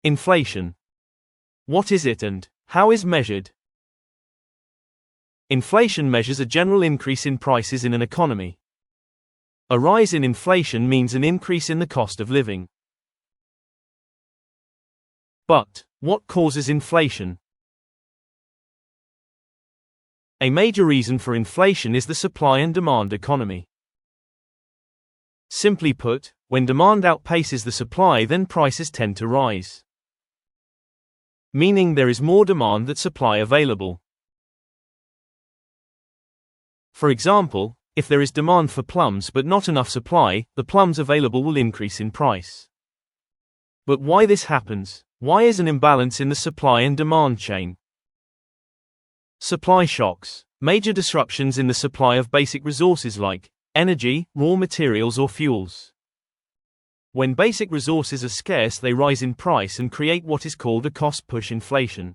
Inflation. What is it and how is measured? Inflation measures a general increase in prices in an economy. A rise in inflation means an increase in the cost of living. But what causes inflation? A major reason for inflation is the supply and demand economy. Simply put, when demand outpaces the supply, then prices tend to rise. Meaning there is more demand than supply available. For example, if there is demand for plums but not enough supply, the plums available will increase in price. But why this happens? Why is an imbalance in the supply and demand chain? Supply shocks. Major disruptions in the supply of basic resources like energy, raw materials or fuels. When basic resources are scarce, they rise in price and create what is called a cost-push inflation.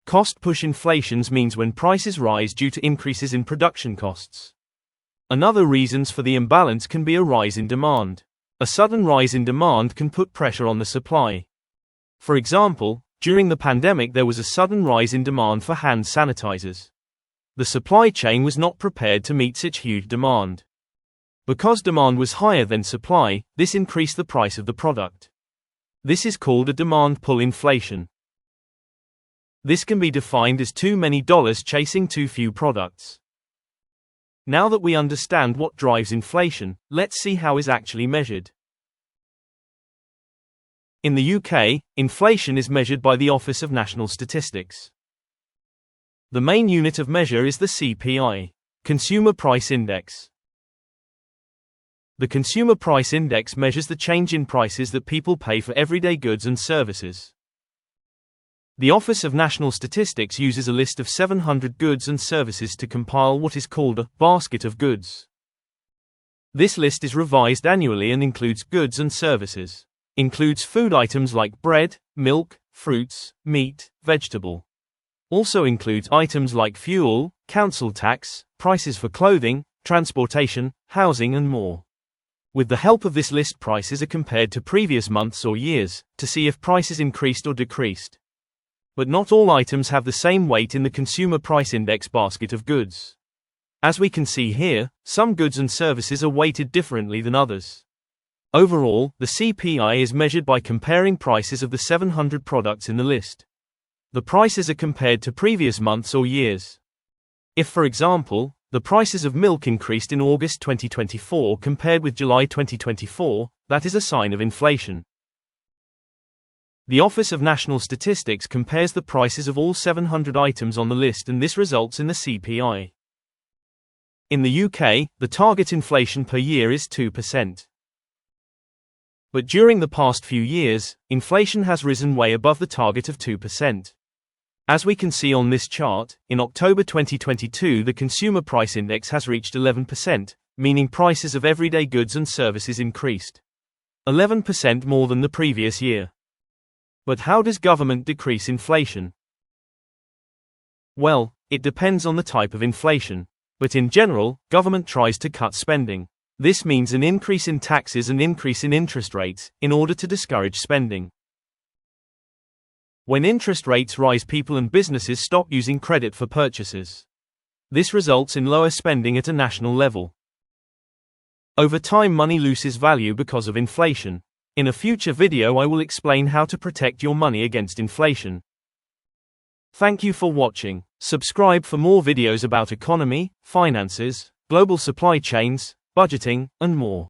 Cost-push inflations means when prices rise due to increases in production costs. Another reasons for the imbalance can be a rise in demand. A sudden rise in demand can put pressure on the supply. For example, during the pandemic there was a sudden rise in demand for hand sanitizers. The supply chain was not prepared to meet such huge demand. Because demand was higher than supply, this increased the price of the product. This is called a demand pull inflation. This can be defined as too many dollars chasing too few products. Now that we understand what drives inflation, let's see how it is actually measured. In the UK, inflation is measured by the Office of National Statistics. The main unit of measure is the CPI, Consumer Price Index. The Consumer Price Index measures the change in prices that people pay for everyday goods and services. The Office of National Statistics uses a list of 700 goods and services to compile what is called a basket of goods. This list is revised annually and includes goods and services. Includes food items like bread, milk, fruits, meat, vegetable. Also includes items like fuel, council tax, prices for clothing, transportation, housing and more. With the help of this list, prices are compared to previous months or years, to see if prices increased or decreased. But not all items have the same weight in the Consumer Price Index basket of goods. As we can see here, some goods and services are weighted differently than others. Overall, the CPI is measured by comparing prices of the 700 products in the list. The prices are compared to previous months or years. If, for example, the prices of milk increased in August 2024 compared with July 2024, that is a sign of inflation. The Office of National Statistics compares the prices of all 700 items on the list, and this results in the CPI. In the UK, the target inflation per year is 2%. But during the past few years, inflation has risen way above the target of 2%. As we can see on this chart, in October 2022 the Consumer Price Index has reached 11%, meaning prices of everyday goods and services increased 11% more than the previous year. But how does government decrease inflation? Well, it depends on the type of inflation. But in general, government tries to cut spending. This means an increase in taxes and increase in interest rates, in order to discourage spending. When interest rates rise, people and businesses stop using credit for purchases. This results in lower spending at a national level. Over time, money loses value because of inflation. In a future video I will explain how to protect your money against inflation. Thank you for watching. Subscribe for more videos about economy, finances, global supply chains, budgeting, and more.